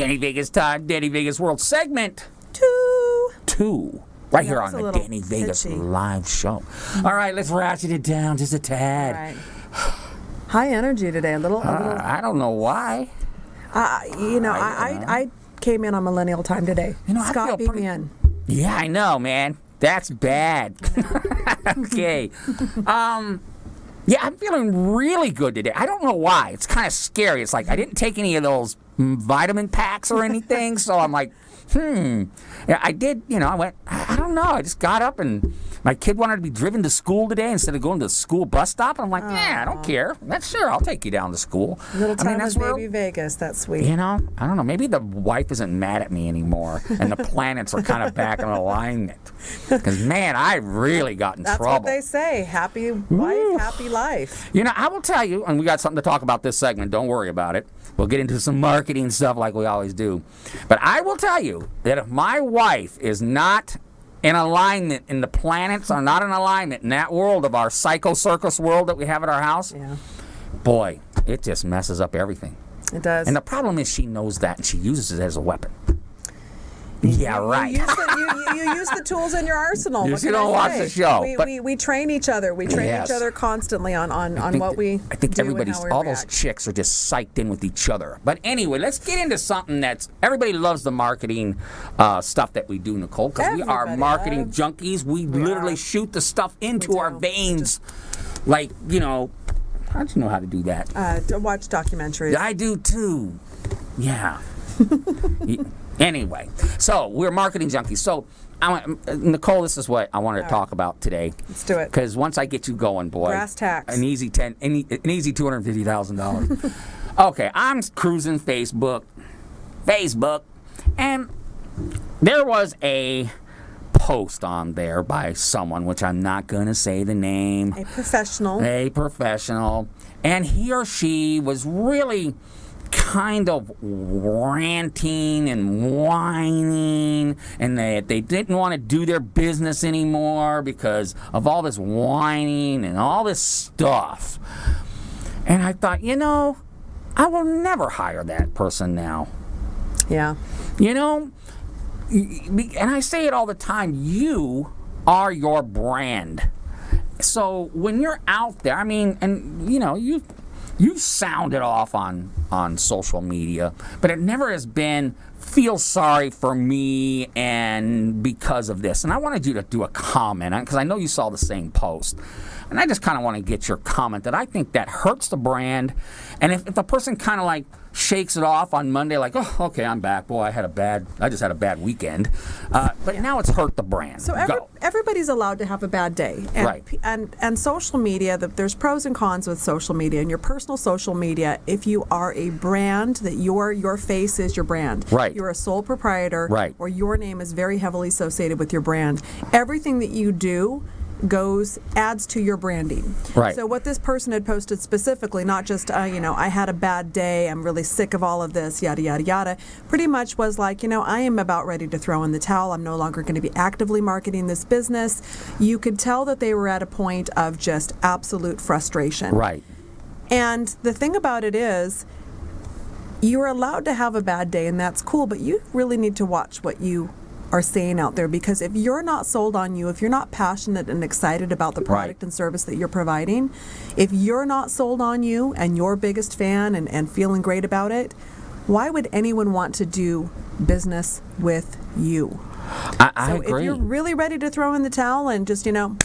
Danny Vegas time, Danny Vegas World segment 2. Right here on the Danny Vegas live show. All right, let's ratchet it down just a tad. All right. High energy today, a little. I don't know why. I came in on millennial time today. Scott beat me in. Yeah, I know, man. That's bad. Okay. Yeah, I'm feeling really good today. I don't know why. It's kind of scary. It's like I didn't take any of those vitamin packs or anything, so I'm like, Yeah, I did, I went, I don't know. I just got up and my kid wanted to be driven to school today instead of going to the school bus stop. And I'm like, I don't care. I'll take you down to school. Little time with baby Vegas. That's sweet. I don't know. Maybe the wife isn't mad at me anymore and the planets are kind of back in alignment. Because, man, I really got in trouble. That's what they say. Happy wife, happy life. I will tell you, and we got something to talk about this segment. Don't worry about it. We'll get into some marketing stuff like we always do. But I will tell you that if my wife is not in alignment, and the planets are not in alignment in that world of our psycho circus world that we have at our house, boy, it just messes up everything. It does. And the problem is she knows that and she uses it as a weapon. Yeah, right. You use the tools in your arsenal. You don't watch the show. We train each other. We train each other constantly on what we I think do everybody's, and how we all react. those chicks are just psyched in with each other. But anyway, let's get into something that's, everybody loves the marketing stuff that we do, Nicole, because we are marketing junkies. We literally shoot the stuff into our veins. Like, how'd you know how to do that? To watch documentaries. I do too. Yeah. Anyway, so we're marketing junkies. So, Nicole, this is what I wanted to talk about today. Let's do it. Because once I get you going, boy, brass tacks, an easy $250,000. Okay, I'm cruising Facebook, and there was a post on there by someone, which I'm not going to say the name. A professional, and he or she was really kind of ranting and whining, and they didn't want to do their business anymore because of all this whining and all this stuff. And I thought, I will never hire that person now. Yeah. And I say it all the time, you are your brand. So when you're out there, you've sounded off on social media, but it never has been feel sorry for me and because of this. And I wanted you to do a comment, because I know you saw the same post. And I just kind of want to get your comment that I think that hurts the brand. And if a person kind of like shakes it off on Monday, like, oh, okay, I'm back. Boy, I just had a bad weekend. But now it's hurt the brand. So everybody's allowed to have a bad day. And, right. And social media, there's pros and cons with social media. And your personal social media, if you are a brand, that your face is your brand. Right. You're a sole proprietor. Right. Or your name is very heavily associated with your brand. Everything that you do adds to your branding. Right. So what this person had posted specifically, not just, I had a bad day, I'm really sick of all of this, yada, yada, yada, pretty much was like, I am about ready to throw in the towel. I'm no longer going to be actively marketing this business. You could tell that they were at a point of just absolute frustration. Right. And the thing about it is, you're allowed to have a bad day, and that's cool, but you really need to watch what you are saying out there, because if you're not sold on you, if you're not passionate and excited about the product and service that you're providing, if you're not sold on you and your biggest fan and feeling great about it, why would anyone want to do business with you? I agree. If you're really ready to throw in the towel and just, gonna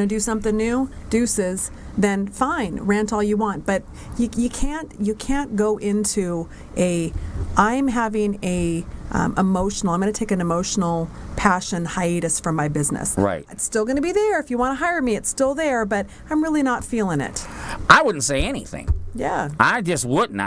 do something new, deuces, then fine, rant all you want. But you can't go into I'm having I'm going to take an emotional passion hiatus from my business. Right. It's still going to be there. If you want to hire me, it's still there, but I'm really not feeling it. I wouldn't say anything. Yeah. I just wouldn't.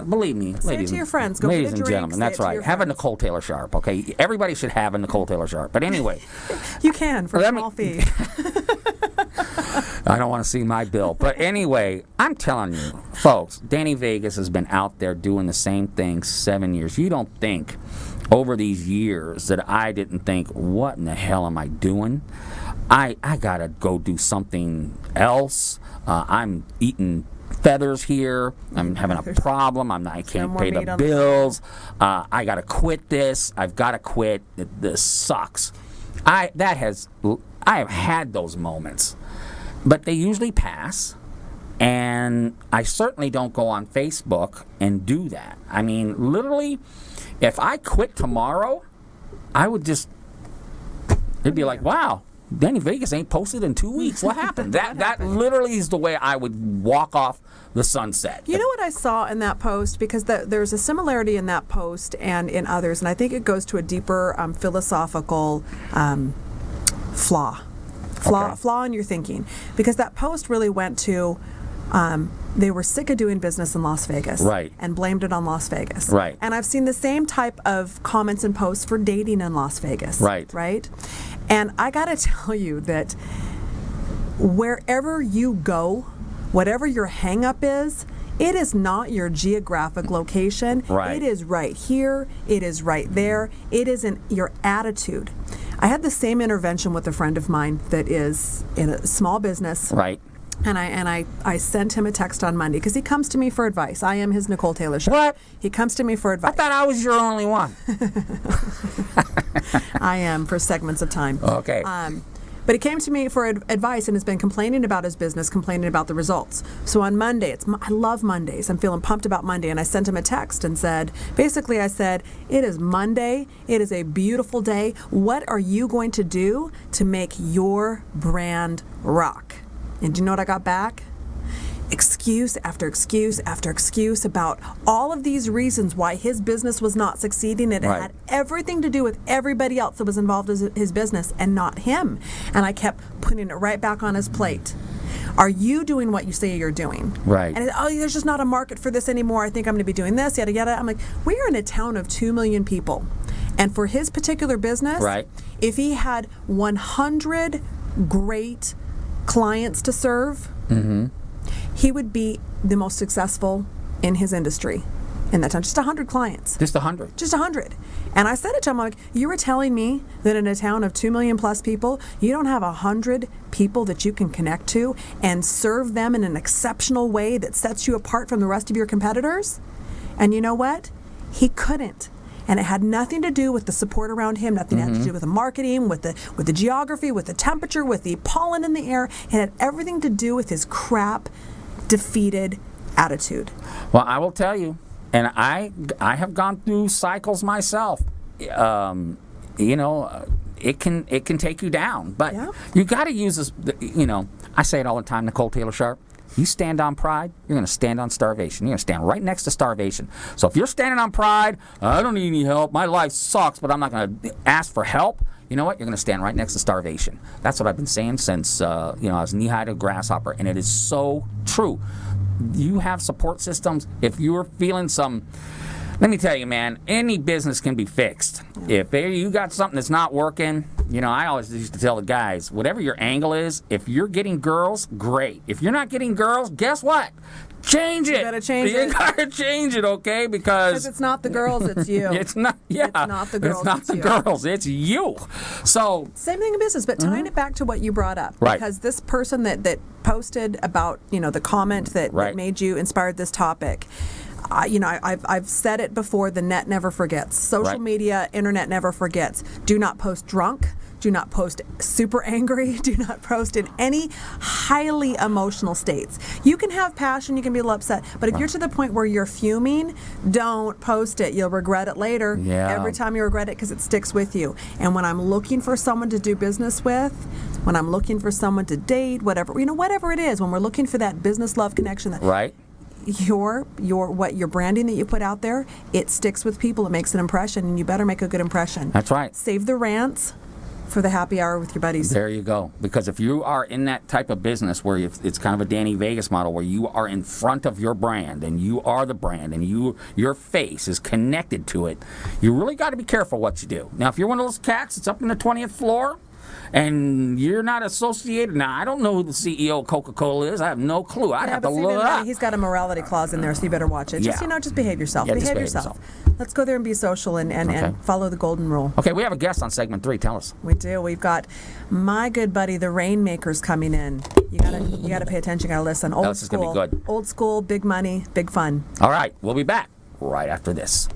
Believe me, say ladies it to your friends. Go ladies get a and drink, gentlemen, that's right. Have a Nicole Taylor Sharp, okay? Everybody should have a Nicole Taylor Sharp. But anyway. You can for a small fee. I don't want to see my bill. But anyway, I'm telling you, folks, Danny Vegas has been out there doing the same thing 7 years. You don't think over these years that I didn't think, what in the hell am I doing? I got to go do something else. I'm eating feathers here. I'm having a problem. I can't more pay meat the on the bills. I got to quit this. I've got to quit. This sucks. I have had those moments, but they usually pass. And I certainly don't go on Facebook and do that. I mean, literally, if I quit tomorrow, I would just, it'd be like, wow, Danny Vegas ain't posted in 2 weeks. What happened? That literally is the way I would walk off the sunset. You know what I saw in that post? Because there's a similarity in that post and in others, and I think it goes to a deeper philosophical flaw in your thinking. Because that post really went to, they were sick of doing business in Las Vegas. Right. And blamed it on Las Vegas. Right. And I've seen the same type of comments and posts for dating in Las Vegas. Right. Right? And I got to tell you that wherever you go, whatever your hang-up is, it is not your geographic location. Right. It is right here. It is right there. It is in your attitude. I had the same intervention with a friend of mine that is in a small business. Right. And I sent him a text on Monday because he comes to me for advice. I am his Nicole Taylor Sharp. What? He comes to me for I advice. thought I was your only one. I am for segments of time. Okay. But he came to me for advice and has been complaining about his business, complaining about the results. So on Monday, I love Mondays. I'm feeling pumped about Monday. And I sent him a text and said, basically I said, it is Monday. It is a beautiful day. What are you going to do to make your brand rock? And do you know what I got back? Excuse after excuse after excuse about all of these reasons why his business was not succeeding. It Right. had everything to do with everybody else that was involved in his business and not him. And I kept putting it right back on his plate. Are you doing what you say you're doing? Right. And there's just not a market for this anymore. I think I'm going to be doing this, yada, yada. I'm like, we are in a town of 2 million people. And for his particular business, Right. if he had 100 great clients to serve, he would be the most successful in his industry in that time. Just 100 clients. Just 100. Just 100. And I said it to him, I'm like, you were telling me that in a town of 2 million plus people, you don't have 100 people that you can connect to and serve them in an exceptional way that sets you apart from the rest of your competitors? And you know what? He couldn't. And it had nothing to do with the support around him, nothing had to do with the marketing, with the geography, with the temperature, with the pollen in the air. It had everything to do with his crap, defeated attitude. Well, I will tell you, and I have gone through cycles myself. It can take you down, but Yeah. you got to use this. I say it all the time, Nicole Taylor Sharp. You stand on pride, you're going to stand on starvation. You're going to stand right next to starvation. So if you're standing on pride, I don't need any help, my life sucks, but I'm not going to ask for help. You know what? You're going to stand right next to starvation. That's what I've been saying since I was knee-high to a grasshopper, and it is so true. You have support systems. If you're feeling let me tell you, man, any business can be fixed. If you got something that's not working, I always used to tell the guys, whatever your angle is, if you're getting girls, great. If you're not getting girls, guess what? Change it. You gotta change it. You gotta change it, okay? Because it's not the girls, it's you. it's not. Yeah, It's not the girls, It's not it's the you. girls. It's you. So Same thing in business, but tying it back to what you brought up. Right. Because this person that posted about, the comment that Right. made you inspired this topic, I've said it before, the net never forgets. Social Right. media, internet never forgets. Do not post drunk. Do not post super angry. Do not post in any highly emotional states. You can have passion, you can be a little upset, but if you're to the point where you're fuming, don't post it. You'll regret it later. Yeah. Every time you regret it because it sticks with you. And when I'm looking for someone to do business with, when I'm looking for someone to date, whatever it is, when we're looking for that business love connection, that right. your branding that you put out there, it sticks with people, it makes an impression, and you better make a good impression. That's right. Save the rants for the happy hour with your buddies. There you go. Because if you are in that type of business where it's kind of a Danny Vegas model, where you are in front of your brand and you are the brand and your face is connected to it, you really got to be careful what you do. Now, if you're one of those cats that's up in the 20th floor and you're not associated, now I don't know who the CEO of Coca-Cola is. I have no clue. I'd have to look it up. He's got a morality clause in there, so you better watch it. Just Yeah. just behave yourself. Yeah, just behave behave yourself. yourself. Let's go there and be social and Okay. follow the golden rule. Okay, we have a guest on segment 3. Tell us. We do. We've got my good buddy, the Rainmakers, coming in. You gotta pay attention. You gotta listen. Old this is gonna be school. good. Old school, big money, big fun. All right, we'll be back right after this.